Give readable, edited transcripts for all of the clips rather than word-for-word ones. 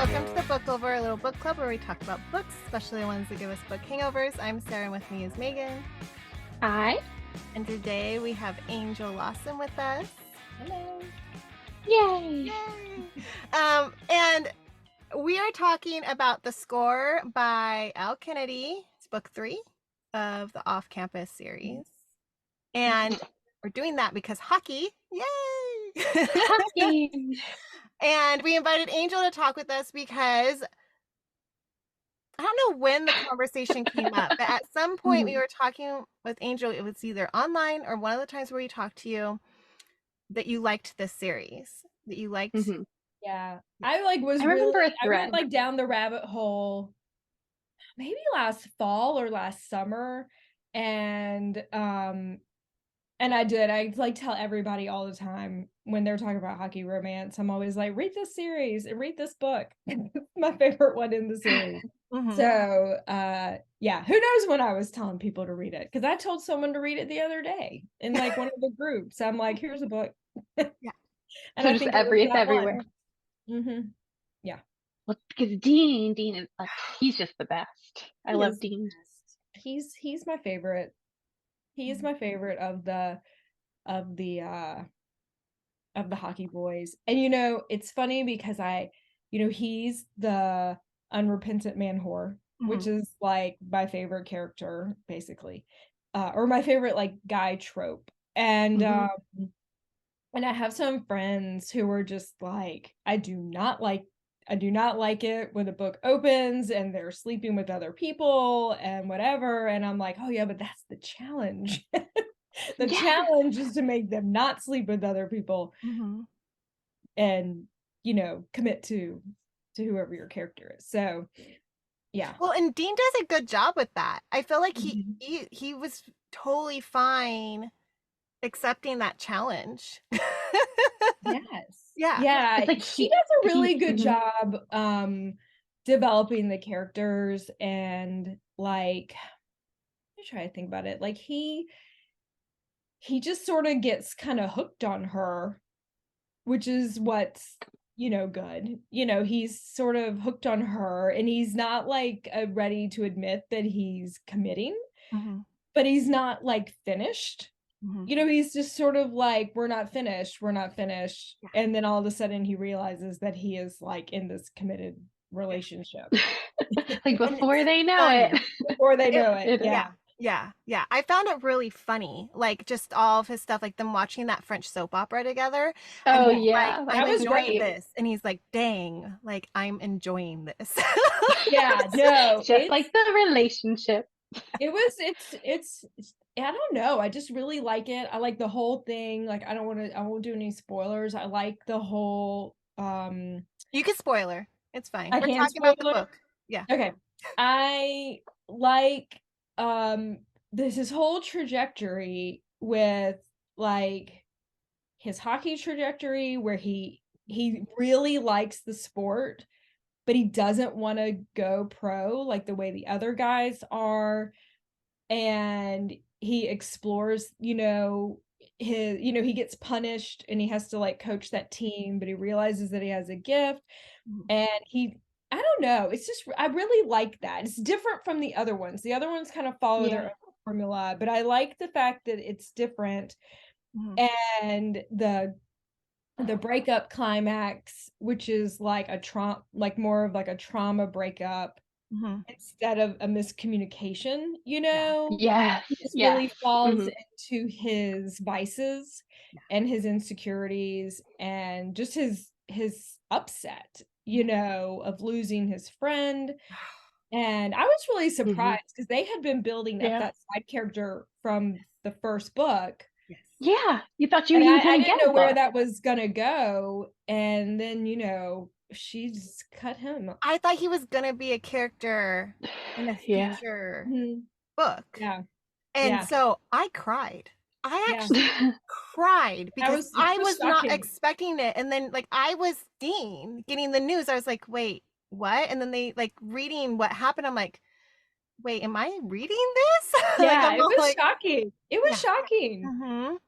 welcome to the Book Over, a little book club where we talk about books, especially ones that give us book hangovers. I'm Sarah, and with me is Megan. Hi. And today we have Angel Lawson with us. Hello. Yay. And we are talking about The Score by Elle Kennedy. It's book 3 of the Off-Campus series. And we're doing that because hockey. Yay! Hockey. And we invited Angel to talk with us because I don't know when the conversation came up, but at some point we were talking with Angel. It was either online or one of the times where we talked to you that you liked this series, that you liked. Yeah, I went down the rabbit hole maybe last fall or last summer, and I like tell everybody all the time when they're talking about hockey romance, I'm always like, read this series and read this book. It's my favorite one in the series. So yeah, who knows when I was telling people to read it, because I told someone to read it the other day in like one of the groups. I'm like, here's a book. Yeah. And so I just think it's everywhere. Yeah. Well, because Dean is he's just the best. I love Dean. He's my favorite. He is my favorite of the hockey boys. And it's funny because he's the unrepentant man whore, which is like my favorite character, basically. Or my favorite like guy trope. And and I have some friends who are just like, I do not like it when the book opens and they're sleeping with other people and whatever. And I'm like, oh yeah, but that's the challenge. The challenge is to make them not sleep with other people and, commit to whoever your character is. So yeah. Well, and Dean does a good job with that. I feel like he was totally fine accepting that challenge. Yes. Yeah. It's like he does a really good job developing the characters, and like, let me try to think about it. Like he just sort of gets kind of hooked on her, which is what's good. He's sort of hooked on her, and he's not like ready to admit that he's committing, but he's not like finished. He's just sort of like, we're not finished. And then all of a sudden he realizes that he is like in this committed relationship. Like before they know it. Before they know it. Yeah. I found it really funny, like just all of his stuff, like them watching that French soap opera together. Oh yeah, like, I'm enjoying this, and he's like, "Dang, like I'm enjoying this." Yeah, no, just like the relationship. It's I don't know. I just really like it. I like the whole thing. Like I won't do any spoilers. I like the whole You can spoiler. It's fine. We're talking about the book. Yeah. Okay. I like his whole trajectory with like his hockey trajectory, where he really likes the sport, but he doesn't want to go pro like the way the other guys are. And he explores, he gets punished and he has to like coach that team, but he realizes that he has a gift. And I don't know, it's just, I really like that. It's different from the other ones. The other ones kind of follow their own formula, but I like the fact that it's different. And the breakup climax, which is like more of like a trauma breakup instead of a miscommunication, Yes. He just really falls into his vices and his insecurities and just his upset, of losing his friend. And I was really surprised because they had been building up that side character from the first book. Yeah, you thought I didn't know where that was gonna go, and then she just cut him. I thought he was gonna be a character in a future book. And so I cried. I actually cried because I was not expecting it. And then like I was Dean getting the news. I was like, wait, what? And then they like reading what happened. I'm like, wait, am I reading this? Yeah, it was shocking. It was shocking.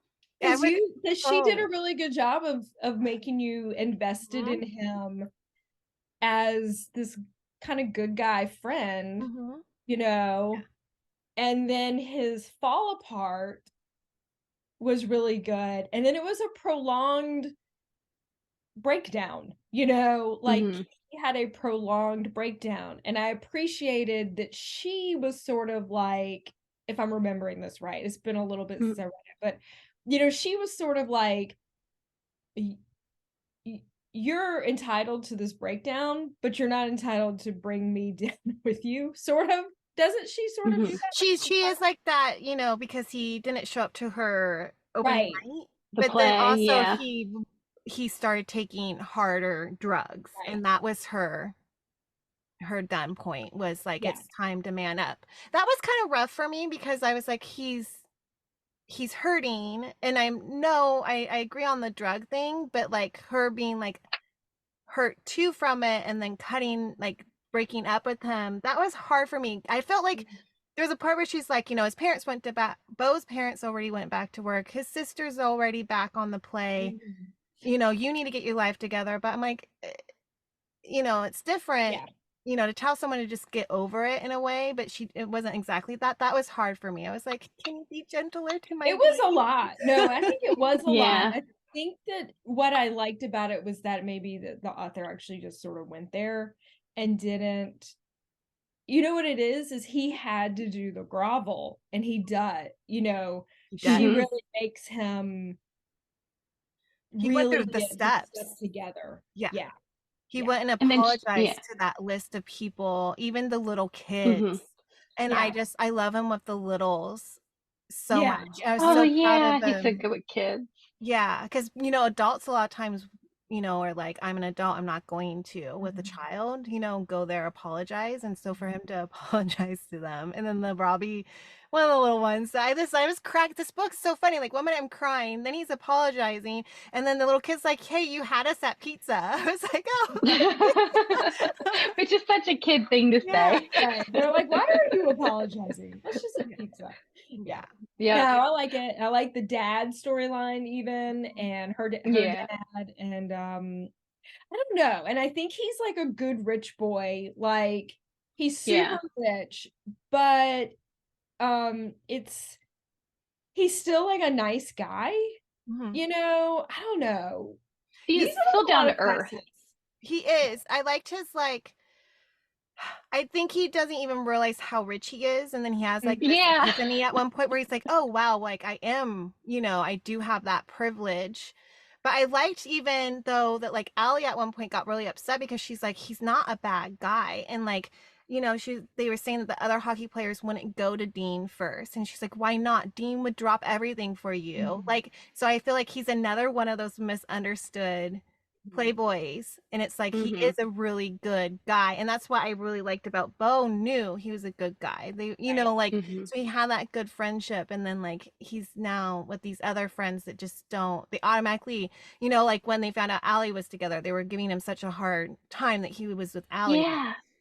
Because she did a really good job of making you invested in him. as this kind of good guy friend, you know, and then his fall apart was really good. And then it was a prolonged breakdown, you know, like he had a prolonged breakdown. And I appreciated that she was sort of like, if I'm remembering this right, it's been a little bit since I read it, but you know, she was sort of like, you're entitled to this breakdown, but you're not entitled to bring me down with you, sort of. Doesn't she sort of do that? She is like that, you know, because he didn't show up to her opening night. The play, then also he started taking harder drugs, and that was her done point, was like, it's time to man up. That was kind of rough for me, because I was like, he's hurting, and I agree on the drug thing, but like her being like hurt too from it, and then breaking up with him, that was hard for me. I felt like there was a part where she's like, you know, his parents went to Beau's parents already went back to work, his sister's already back on the play, you know, you need to get your life together. But I'm like, you know, it's different, you know, to tell someone to just get over it in a way, but it wasn't exactly that. That was hard for me. I was like, can you be gentler to my It was a lot. No, I think it was a lot. I think that what I liked about it was that maybe the author actually just sort of went there and didn't, you know what it is he had to do the grovel, and he does, you know, she really makes him went through the steps together. He went and apologized to that list of people, even the little kids. And I love him with the littles so much. I was so proud of him. He's so good with kids. Yeah, because, you know, adults a lot of times, you know, are like, I'm an adult, I'm not going to. With a child, you know, go there, apologize. And so for him to apologize to them, and then the Robbie, one of the little ones, I was cracked. This book's so funny. Like, one minute I'm crying, then he's apologizing, and then the little kid's like, hey, you had us at pizza. I was like, oh. Which is such a kid thing to say. They're like, why are you apologizing? Let's just eat pizza. No, I like it. I like the dad storyline even, and her dad, and I don't know. And I think he's like a good rich boy. Like, he's super rich, but he's still like a nice guy. You know, I don't know. He's still down to earth. He is. I liked his, like, I think he doesn't even realize how rich he is, and then he has like this epiphany at one point where he's like, oh wow, like I am, you know, I do have that privilege. But I liked, even though, that like Allie at one point got really upset, because she's like, he's not a bad guy, and like, you know, they were saying that the other hockey players wouldn't go to Dean first, and she's like, why not? Dean would drop everything for you. Like, so I feel like he's another one of those misunderstood playboys, and it's like, he is a really good guy, and that's what I really liked about Beau. Knew he was a good guy. They, you know, like, so he had that good friendship, and then like he's now with these other friends that just don't, they automatically, you know, like when they found out Allie was together, they were giving him such a hard time that he was with Allie.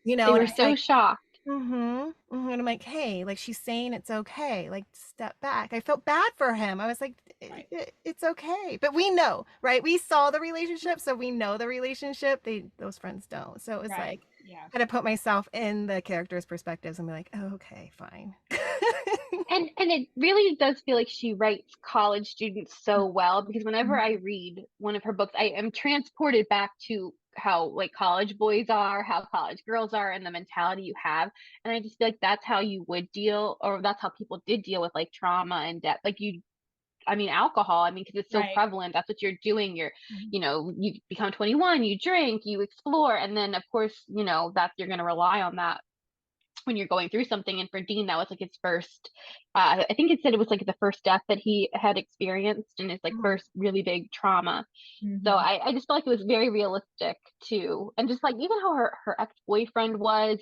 You know, they were so shocked. And I'm like, hey, like, she's saying it's okay, like, step back. I felt bad for him. I was like, it's okay. But we know, right? We saw the relationship, so we know the relationship. Those friends don't. So it was like, I had to put myself in the characters' perspectives and be like, oh, okay, fine. and it really does feel like she writes college students so well, because whenever I read one of her books, I am transported back to how like college boys are, how college girls are, and the mentality you have. And I just feel like that's how you would deal, or that's how people did deal with like trauma and death. Like, alcohol, because it's so prevalent. That's what you're doing. You're, you know, you become 21, you drink, you explore. And then of course, you know, that you're going to rely on that when you're going through something. And for Dean, that was like his first, I think it said it was like the first death that he had experienced, and his like first really big trauma. So I just felt like it was very realistic too. And just like, even how her ex-boyfriend was,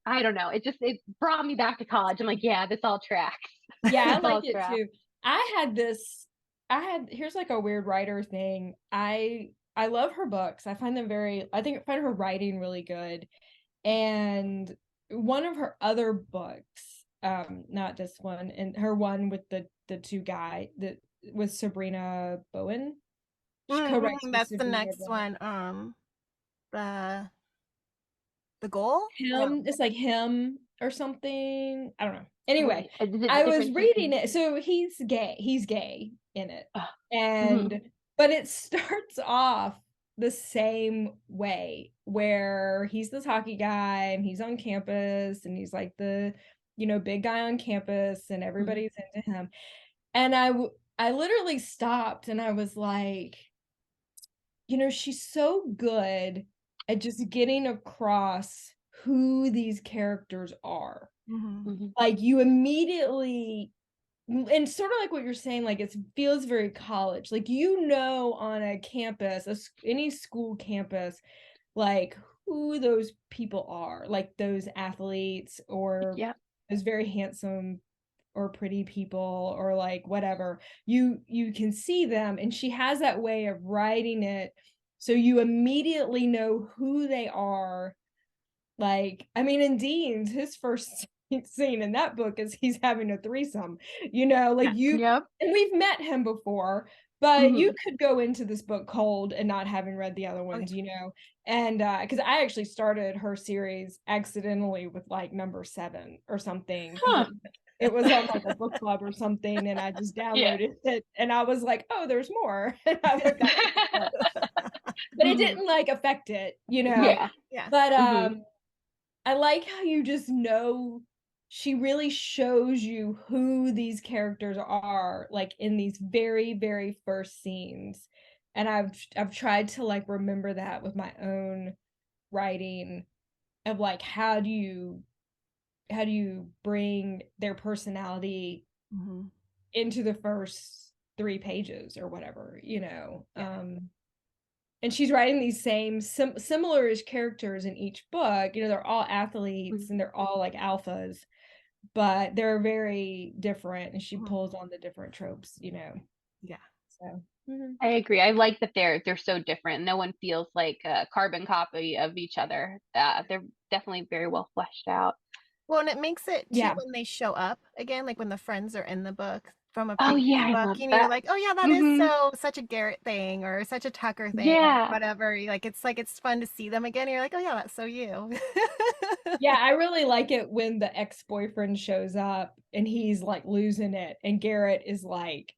I don't know, it brought me back to college. I'm like, yeah, this all tracks. I like it too. Here's like a weird writer thing. I love her books. I find her writing really good. And one of her other books, not this one, and her one with the two guy, that was Sabrina Bowen. That's the next one. The goal? Him. It's like him or something. I don't know. Anyway, I was reading it. So he's gay. He's gay in it. And but it starts off the same way, where he's this hockey guy and he's on campus and he's like the, big guy on campus and everybody's into him. And I literally stopped and I was like, she's so good at just getting across who these characters are. Like, you immediately, and sort of like what you're saying, like, it feels very college, like, on a campus, any school campus, like, who those people are, like those athletes or those very handsome or pretty people or like whatever, you can see them, and she has that way of writing it so you immediately know who they are. Like, I mean, in Dean's, his first scene in that book is he's having a threesome, like and we've met him before, but you could go into this book cold and not having read the other ones, and because I actually started her series accidentally with like number 7 or something. It was on like a book club or something, and I just downloaded it, and I was like, oh, there's more. And I looked at it. But it didn't like affect it, But I like how you just know she really shows you who these characters are, like in these very, very first scenes. And I've tried to like remember that with my own writing of like, how do you bring their personality into the first 3 pages or whatever, and she's writing these same similar-ish characters in each book. They're all athletes and they're all like alphas, but they're very different, and she pulls on the different tropes, So I agree. I like that they're so different. No one feels like a carbon copy of each other. They're definitely very well fleshed out. Well, and it makes it too when they show up again, like when the friends are in the book from a previous book, and you're like, oh yeah, that is such a Garrett thing or such a Tucker thing, or whatever. It's fun to see them again. And you're like, oh yeah, that's so you. Yeah, I really like it when the ex-boyfriend shows up and he's like losing it, and Garrett is like,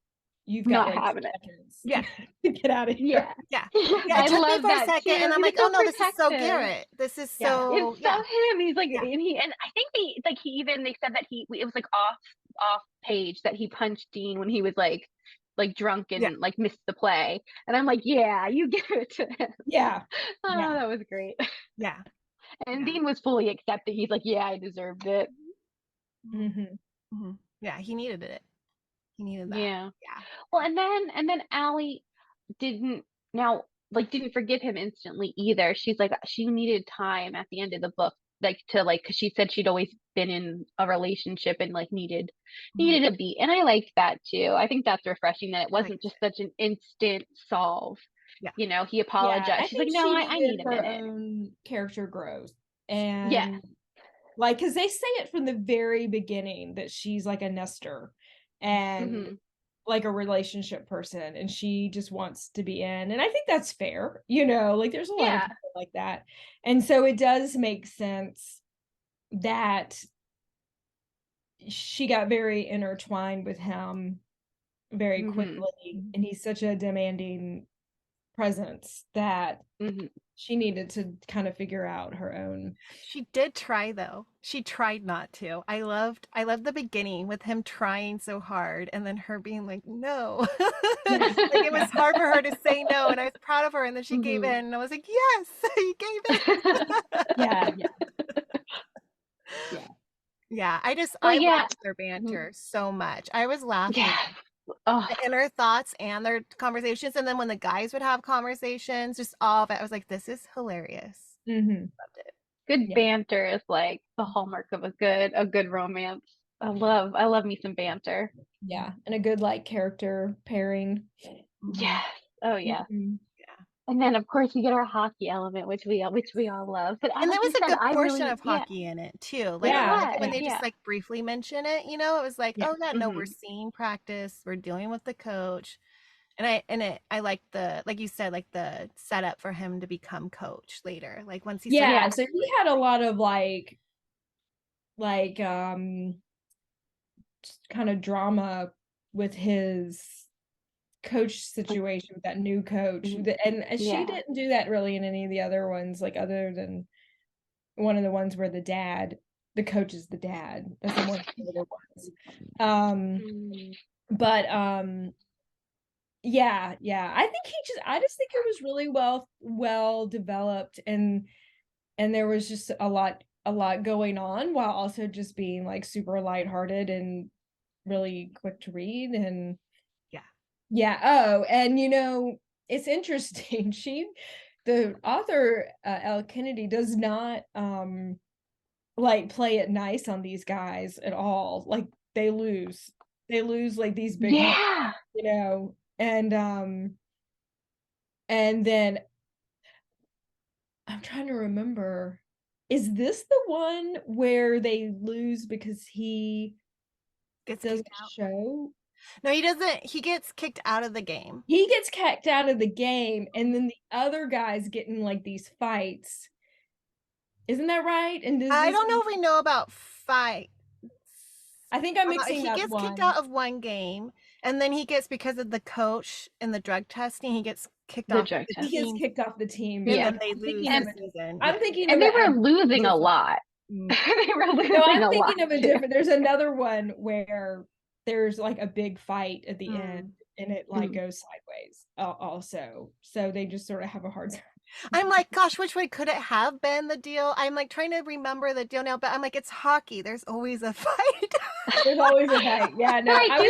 you've got not like having it. Yeah. Get out of here. Yeah. It took me for a second, and I'm like, oh no, this is so Garrett. This is so it's so him. He's like, and I think they said that it was like off page that he punched Dean when he was like drunk and like missed the play. And I'm like, yeah, you give it to him. Yeah. That was great. Yeah. And Dean was fully accepted. He's like, yeah, I deserved it. Yeah, he needed it. He needed that. Yeah. Well, and then Allie didn't forgive him instantly either. She's like, she needed time at the end of the book, like to like, because she said she'd always been in a relationship and like needed a beat, and I liked that too. I think that's refreshing that it wasn't just such an instant solve. He apologized. She's like, no, I need a minute. Her own character grows, and like, because they say it from the very beginning that she's like a nester and like a relationship person, and she just wants to be in, and I think that's fair. Like there's a lot of people like that, and so it does make sense that she got very intertwined with him very quickly, and he's such a demanding presence that she needed to kind of figure out her own. She did try though. She tried not to. I loved the beginning with him trying so hard, and then her being like, no. Like, it was hard for her to say no, and I was proud of her, and then she gave in, and I was like, yes, you gave in. I loved their banter so much. I was laughing. The inner thoughts and their conversations, and then when the guys would have conversations, just all of it, I was like, this is hilarious. Loved it. Good banter is like the hallmark of a good romance. I love me some banter. Yeah, and a good like character pairing. Yes. Oh yeah. And then of course we get our hockey element, which we all love. But and there was a good portion of hockey in it too. Like when they just like briefly mention it, it was like, oh yeah, no, we're seeing practice, we're dealing with the coach, And I like the, like you said, like the setup for him to become coach later. Like once he started, so he had a lot of like kind of drama with his coach situation with that new coach, and she didn't do that really in any of the other ones, like other than one of the ones where the coach is the dad. That's the one of the other ones. But yeah, I just think it was really well developed, and there was just a lot going on, while also just being like super lighthearted and really quick to read. And oh, and it's interesting, the author Elle Kennedy does not like play it nice on these guys at all. Like they lose like these big moments, and then I'm trying to remember, is this the one where they lose because he doesn't show? No, he doesn't. He gets kicked out of the game. He gets kicked out of the game, and then the other guys get in like these fights. Isn't that right? And I don't know if we know about fights. I think I'm mixing up. He gets kicked out of one game, and then he gets, because of the coach and the drug testing, he gets kicked off the team. He gets kicked off the team. Yeah, and then they lose the season. I'm thinking, and they were losing a lot. They were losing a lot. I'm thinking of a different. There's another one where there's like a big fight at the end, and it like goes sideways also. So they just sort of have a hard time. I'm like, gosh, which way could it have been the deal? I'm like trying to remember the deal now, but I'm like, it's hockey. There's always a fight. There's always a fight. Yeah, no, I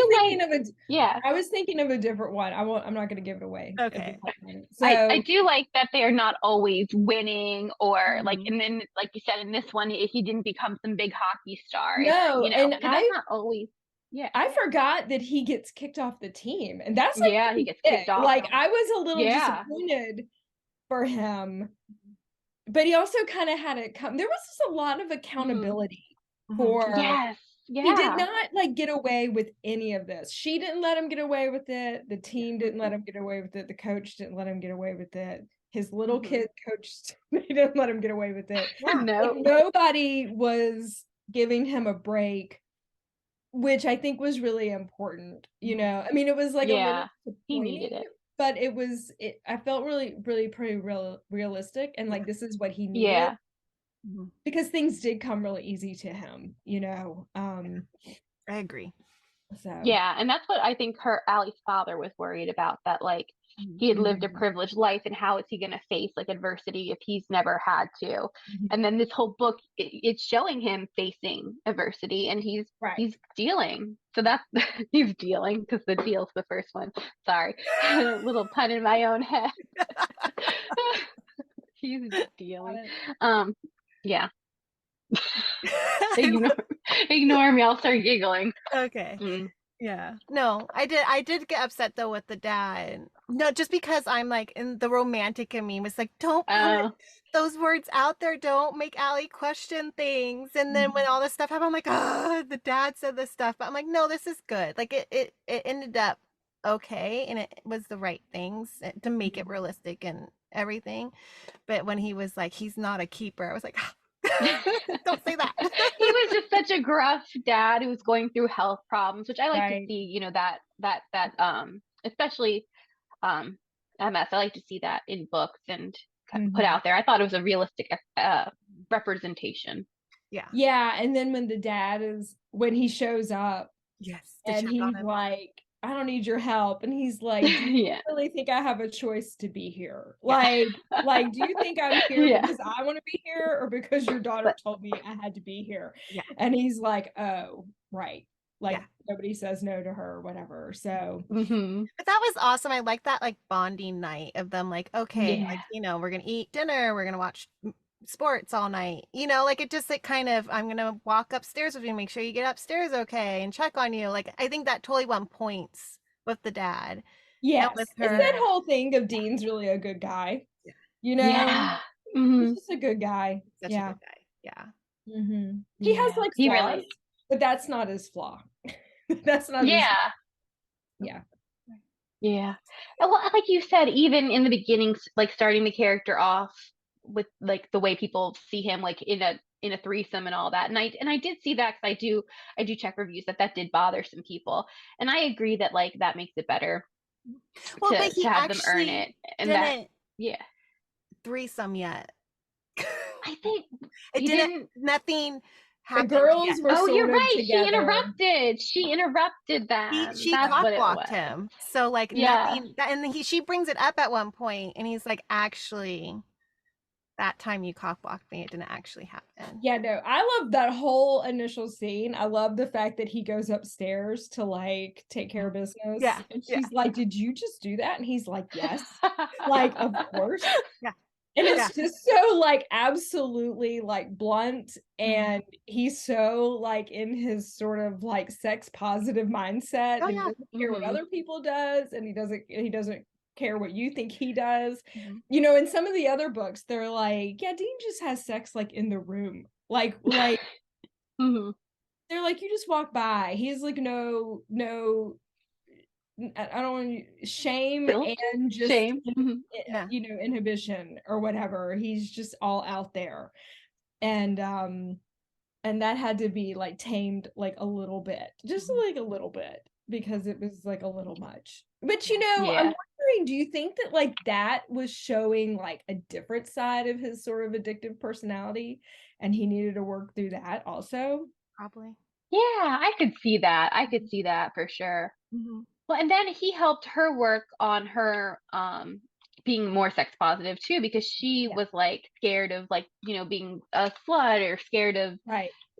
was thinking of a different one. I'm not going to give it away. Okay. So I do like that they're not always winning, or like, and then like you said in this one, he didn't become some big hockey star. No, and that's not always. Yeah, I forgot that he gets kicked off the team, and that's like, he gets kicked off. Like I was a little disappointed for him, but he also kind of had it come. There was just a lot of accountability for. He did not like get away with any of this. She didn't let him get away with it. The team didn't let him get away with it. The coach didn't let him get away with it. His little kid coach, they didn't let him get away with it. No, like, nobody was giving him a break, which I think was really important. I mean, it was like a little he needed it. But I felt really, really pretty realistic, and like this is what he needed. Yeah. Because things did come really easy to him, I agree. So and that's what I think Allie's father was worried about, that like he had lived a privileged life, and how is he going to face like adversity if he's never had to? And then this whole book, it's showing him facing adversity, and he's dealing. So that's he's dealing, because the deal's the first one. Sorry, a little pun in my own head. He's dealing. Yeah. Ignore me. I'll start giggling. Okay. Yeah. No, I did get upset though with the dad. No, just because I'm like, in the romantic in me was like, don't put those words out there. Don't make Allie question things. And then when all this stuff happened, I'm like, oh, the dad said this stuff. But I'm like, no, this is good. Like it ended up okay, and it was the right things to make it realistic and everything. But when he was like, he's not a keeper, I was like, don't say that. He was just such a gruff dad who was going through health problems, which I like to see, that especially MS. I like to see that in books and put out there. I thought it was a realistic representation. Yeah. And then when he shows up, and he's like, I don't need your help. And he's like, do you really think I have a choice to be here? Like, do you think I'm here because I want to be here, or because your daughter told me I had to be here? Yeah. And he's like, oh, right. Like nobody says no to her or whatever. So but that was awesome. I like that like bonding night of them, like, okay, like, we're gonna eat dinner, we're gonna watch sports all night, like it just like kind of, I'm gonna walk upstairs with you, make sure you get upstairs okay, and check on you. Like I think that totally won points with the dad. Yes, with her. It's that whole thing of Dean's really a good guy. He's just a good guy. Such a good guy. He has like flaws, but that's not his flaw. That's not his flaw. Yeah. Well, like you said, even in the beginning, like starting the character off with like the way people see him, like in a threesome and all that. And I did see that because I do check reviews that did bother some people, and I agree that like that makes it better Well, but to he have them earn actually it, and that didn't yeah, threesome yet. I think It he didn't. didn't. Nothing The happened girls yet. were Oh, you're sort of right. together. She interrupted them. She That's cock what it blocked was. him. So like Yeah. nothing. And she brings it up at one point, and he's like, actually, that time you cock blocked me, it didn't actually happen. Yeah, no, I love that whole initial scene. I love the fact that he goes upstairs to like take care of business. Yeah. And Yeah. she's like, "Did you just do that?" And he's like, "Yes." Like, of course. Yeah. And it's just so like absolutely like blunt, and he's so like in his sort of like sex positive mindset, and he doesn't care what other people does, and he doesn't care what you think he does. You know, in some of the other books, they're like, yeah, Dean just has sex like in the room. Like they're like, you just walk by. He's like no I don't want shame Guilt? and just Shame. you know, inhibition or whatever. He's just all out there. And that had to be like tamed like a little bit. Just like a little bit, because it was like a little much. But you know, I'm wondering, do you think that like that was showing like a different side of his sort of addictive personality, and he needed to work through that also? Probably. Yeah, I could see that. I could see that for sure. Well, and then he helped her work on her being more sex positive too, because she was like scared of like, you know, being a slut, or scared of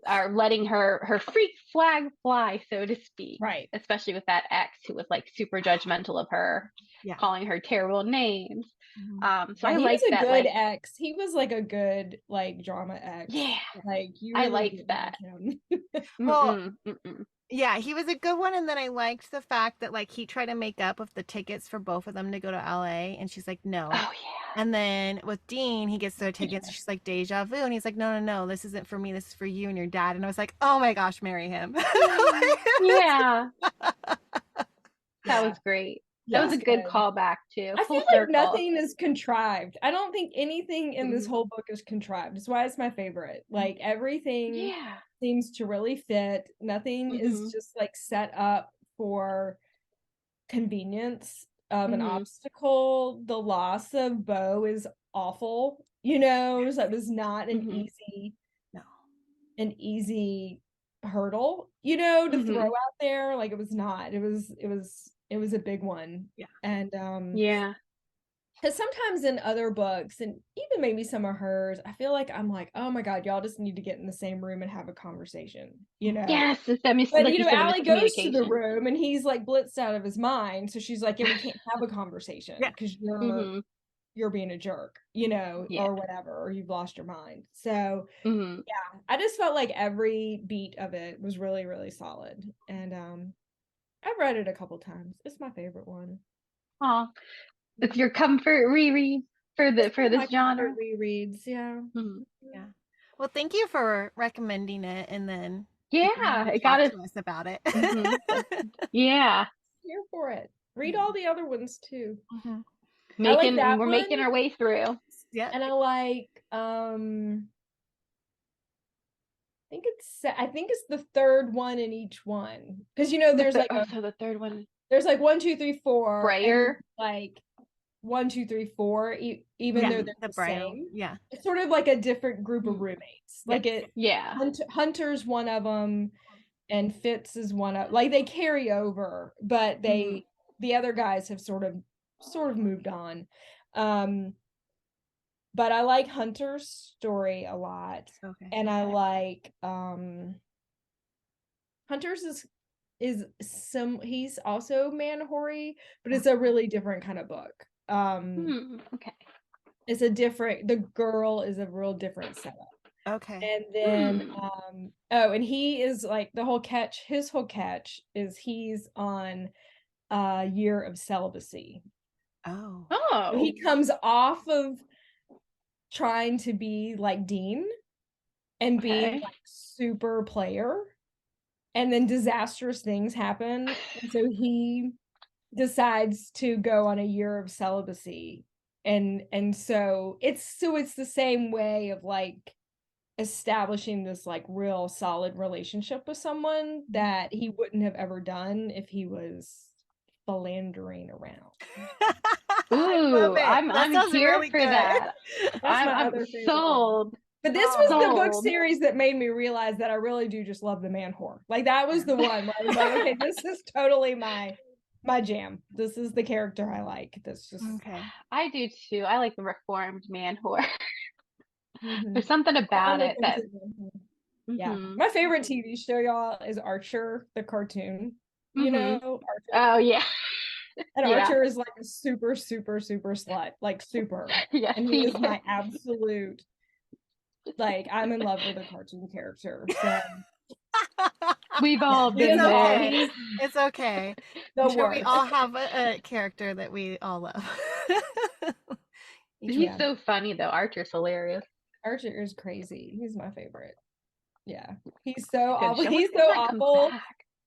or letting her freak flag fly, so to speak. Right. Especially with that ex who was like super judgmental of her, calling her terrible names. So I like he was a that, good like ex. He was like a good like drama ex. Yeah. Like you I really liked that. him. Well, yeah, he was a good one. And then I liked the fact that like he tried to make up with the tickets for both of them to go to LA, and she's like, no. Oh yeah. And then with Dean, he gets their tickets. She's like, deja vu. And he's like, no, no, no, this isn't for me. This is for you and your dad. And I was like, oh my gosh, marry him. Yeah. That was great. That was a good callback too. I feel like nothing is contrived. I don't think anything in this whole book is contrived. That's why it's my favorite. Like everything seems to really fit. Nothing is just like set up for convenience of an obstacle. The loss of Bo is awful. You know, so it was not an easy hurdle, you know, to throw out there. Like it was not. It was a big one. Yeah. And because sometimes in other books, and even maybe some of hers, I feel like I'm like, oh my God, y'all just need to get in the same room and have a conversation, you know? Yes, but like you know, Allie goes to the room and he's like blitzed out of his mind. So she's like, yeah, we can't have a conversation because you're being a jerk, you know, or whatever, or you've lost your mind. So yeah, I just felt like every beat of it was really, really solid. And I've read it a couple times. It's my favorite one. Oh, it's your comfort reread for this genre. Rereads, yeah. Yeah. Well, thank you for recommending it, and then it got us about it. Yeah, here for it. Read all the other ones too. We're making our way through. Yeah, and I like I think it's the third one in each one, because you know there's like so the third one. There's like 1, 2, 3, 4. Brayer. Like 1, 2, 3, 4. Even though they're the same. Yeah. It's sort of like a different group of roommates. Like Hunter's one of them, and Fitz is one of. Like they carry over, but the other guys have sort of moved on. But I like Hunter's story a lot. Okay. And I like Hunter's he's also man-hoary, but it's a really different kind of book. Okay. It's the girl is a real different setup. Okay. And then and he is like his whole catch is he's on a year of celibacy. Oh. So he comes off of trying to be like Dean and being like super player, and then disastrous things happen, and so he decides to go on a year of celibacy, and so it's the same way of like establishing this like real solid relationship with someone that he wouldn't have ever done if he was philandering around. Ooh, I'm here really for good. that. I'm sold. But this was the book series that made me realize that I really do just love the man whore. Like that was the one where I was like, okay, this is totally my jam. This is the character I like. That's just okay. I do too. I like the reformed man whore. There's something about it that yeah. My favorite TV show, y'all, is Archer, the cartoon. You know, Archer. Oh yeah. And Archer is like a super, super, super slut. Like super. Yes, and he is my absolute, like, I'm in love with a cartoon character. So we've all been there. It's okay. I'm sure we all have a character that we all love. He's so funny though. Archer's hilarious. Archer is crazy. He's my favorite. Yeah. He's so awful. He's so awful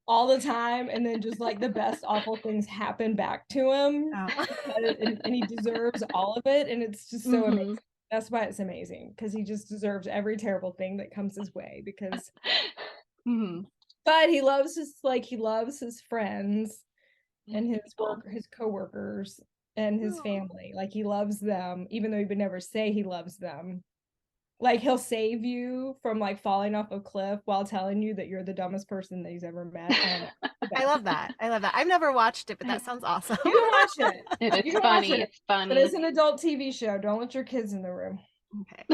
all the time, and then just like the best awful things happen back to him. And he deserves all of it, and it's just so amazing. That's why it's amazing, because he just deserves every terrible thing that comes his way, because but he loves his friends and his coworkers and his family. Like he loves them, even though he would never say he loves them. Like he'll save you from like falling off a cliff while telling you that you're the dumbest person that he's ever met. I love that. I've never watched it, but that sounds awesome. You can watch it. It's funny. It's funny. But it's an adult TV show. Don't let your kids in the room. Okay.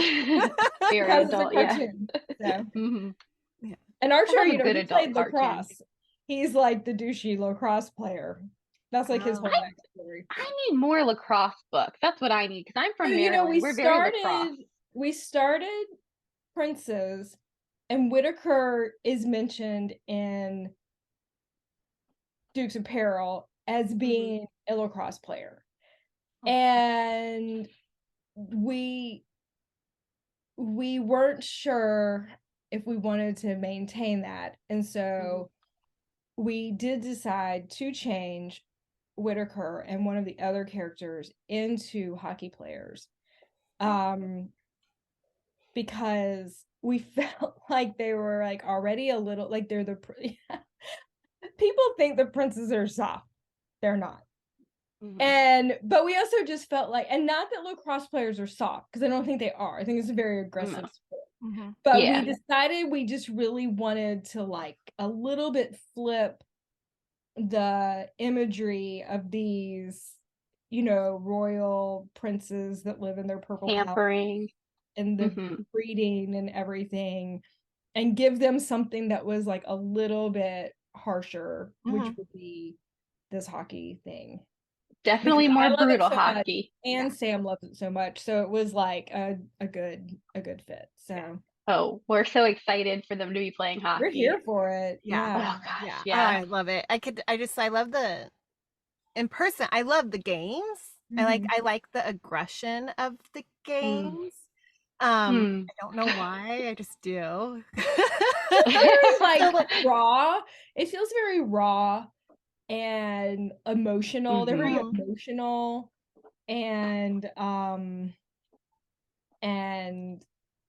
Very adult, yeah. So. Yeah. And Archer, he played lacrosse. Cartoon. He's like the douchey lacrosse player. That's like his whole backstory. I need more lacrosse books. That's what I need, because I'm from Maryland. We're very lacrosse. We started Princes, and Whitaker is mentioned in Dukes of Peril as being a lacrosse player. And we weren't sure if we wanted to maintain that. And so we did decide to change Whitaker and one of the other characters into hockey players. Because we felt like they were like already a little like they're the people think the princes are soft. They're not. But we also just felt like, and not that lacrosse players are soft, because I don't think they are. I think it's a very aggressive sport. But we decided we just really wanted to like a little bit flip the imagery of these, you know, royal princes that live in their purple pampering and the breeding and everything, and give them something that was like a little bit harsher, which would be this hockey thing. Definitely more brutal hockey. And Sam loves it so much, so it was like a good fit. So we're so excited for them to be playing hockey. We're here for it. Yeah. Oh gosh, Oh, I love it. I love the in person. I love the games. I like the aggression of the games. I don't know why. I just do. It's like raw. It feels very raw and emotional. They're very emotional and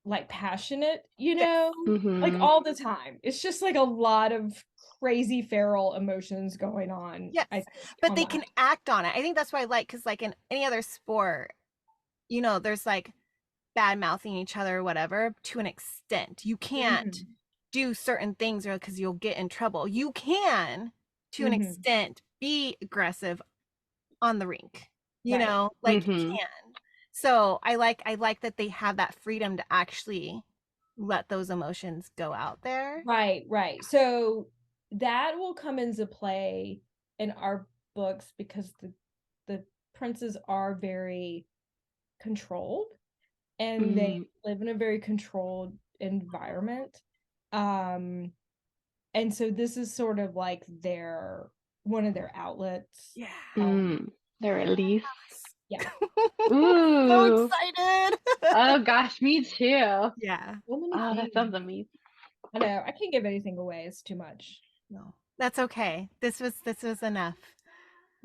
like passionate, you know, like all the time. It's just like a lot of crazy feral emotions going on. Yes, but they can act on it. I think that's why I like, because like in any other sport, you know, there's like bad mouthing each other or whatever to an extent. You can't do certain things or because you'll get in trouble. You can, to an extent, be aggressive on the rink. You know, like you can. So I like that they have that freedom to actually let those emotions go out there. Right. So that will come into play in our books because the princes are very controlled and they live in a very controlled environment. And so this is sort of like one of their outlets. Yeah. Their release. Yeah. Ooh. So excited. Oh gosh, me too. Yeah. Oh, that sounds amazing. I know. I can't give anything away. It's too much. No. That's okay. This was enough.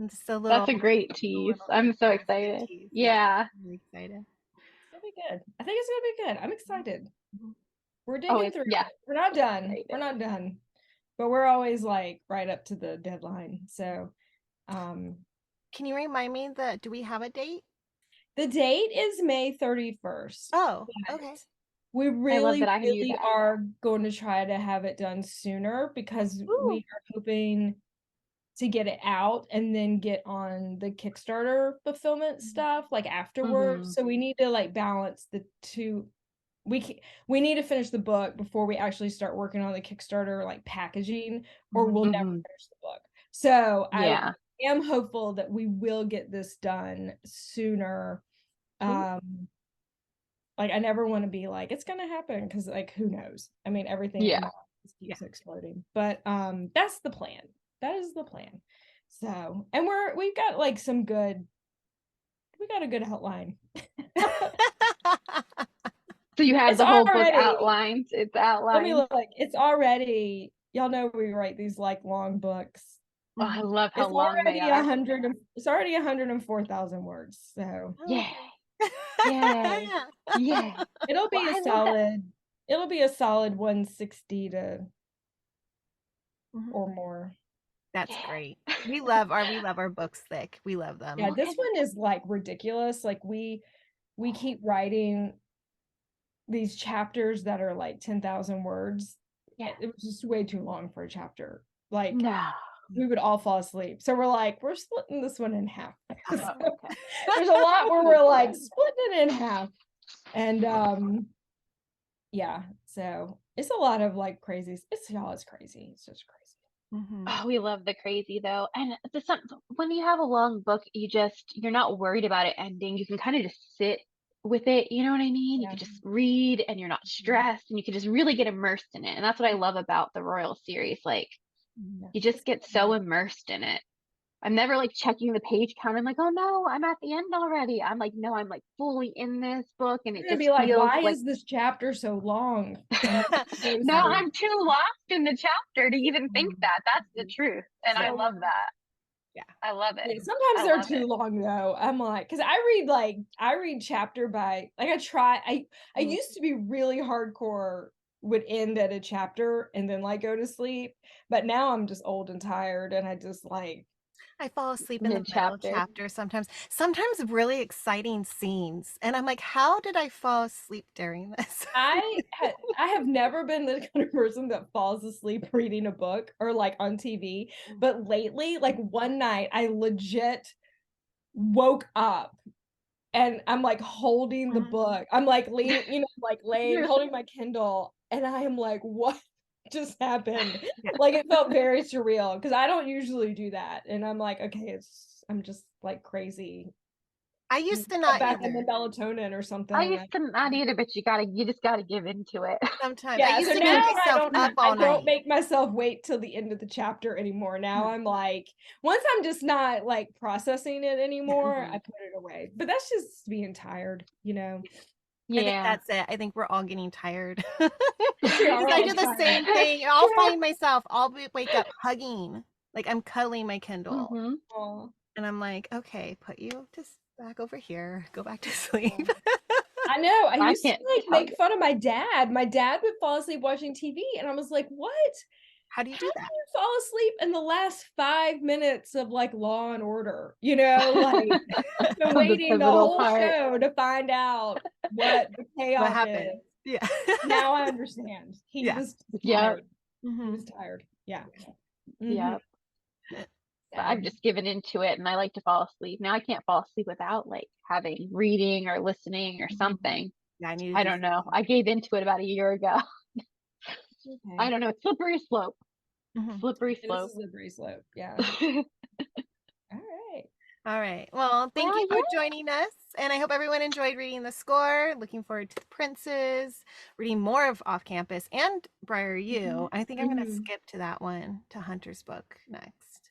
Just a little. That's a great tease. I'm so excited. Yeah. I'm really excited. It's gonna be good. I think it's gonna be good. I'm excited. We're Oh, digging through it. We're not done. Excited. We're not done. But we're always like right up to the deadline. So can you remind me do we have a date? The date is May 31st. Oh, okay. We really are going to try to have it done sooner because we are hoping to get it out and then get on the Kickstarter fulfillment stuff like afterwards. So we need to like balance the two. We need to finish the book before we actually start working on the Kickstarter like packaging, or we'll never finish the book. So I am hopeful that we will get this done sooner. Like I never want to be like it's gonna happen because like who knows? I mean everything keeps exploding. But that's the plan. That is the plan. So and we've got like we got a good outline. So you have the whole book outlined. It's outlined. Let me look. It's already, y'all know we write these like long books. Oh, I love how long they are. It's already 104,000 words. So yeah. It'll be a solid. It'll be a solid 160 to or more. That's great. We love our books thick. We love them. Yeah, this one is like ridiculous. Like we keep writing these chapters that are like 10,000 words. Yeah. It was just way too long for a chapter. Like we would all fall asleep. So we're like, we're splitting this one in half. So there's a lot where we're like splitting it in half. And so it's a lot of like crazy. It's crazy. It's just crazy. Oh, we love the crazy though. And when you have a long book, you're not worried about it ending. You can kind of just sit with it, you know what I mean? You can just read and you're not stressed and you can just really get immersed in it. And that's what I love about the Royal series. Like you just get so immersed in it. I'm never like checking the page count. I'm like, oh no, I'm at the end already. I'm like, no, I'm like fully in this book, and it just be like, why is this chapter so long? No, I'm too lost in the chapter to even think that. That's the truth, and I love that. Yeah, I love it. Sometimes they're too long though. I'm like, because I read chapter by like I used to be really hardcore. Would end at a chapter and then like go to sleep, but now I'm just old and tired, and I just like. I fall asleep in the middle chapter sometimes really exciting scenes. And I'm like, how did I fall asleep during this? I have never been the kind of person that falls asleep reading a book or like on TV. But lately, like one night, I legit woke up and I'm like holding the book. I'm like leaning, holding my Kindle. And I am like, what just happened? Like it felt very surreal because I don't usually do that, and I'm like, okay, I'm just like crazy. I used to not back in the melatonin or something. I used to not either, but you just gotta give into it sometimes. I used to make myself up all night. I don't make myself wait till the end of the chapter anymore. Now I'm like, once I'm just not like processing it anymore, I put it away. But that's just being tired, you know. Yeah. I think that's it. I think we're all getting tired. I do the same thing. I'll find myself. I'll wake up hugging. Like I'm cuddling my Kindle. And I'm like, okay, put you just back over here. Go back to sleep. I know. I used to like make fun of my dad. My dad would fall asleep watching TV. And I was like, what? How do you do that? How do you fall asleep in the last 5 minutes of like Law and Order? You know, like waiting the whole show to find out what the payoff happened. is. Yeah. Now I understand. He was tired. He was tired. Yeah. Yeah. I've just given into it, and I like to fall asleep. Now I can't fall asleep without like having reading or listening or something. Yeah, I don't know. I gave into it about a year ago. Okay. I don't know. Slippery slope. Slippery slope. Slippery slope. Yeah. All right. Well, thank you for joining us. And I hope everyone enjoyed reading the score. Looking forward to the Princes, reading more of Off Campus and Briar U. I think I'm going to skip to that one, to Hunter's book next.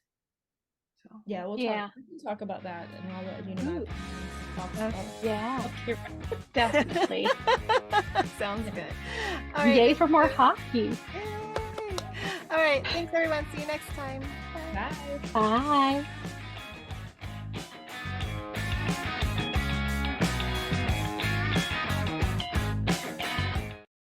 So yeah, we can talk about that, and I'll let you know. Yeah, definitely. Sounds good. All right. Yay for more hockey. Yay. All right. Thanks, everyone. See you next time. Bye. Bye.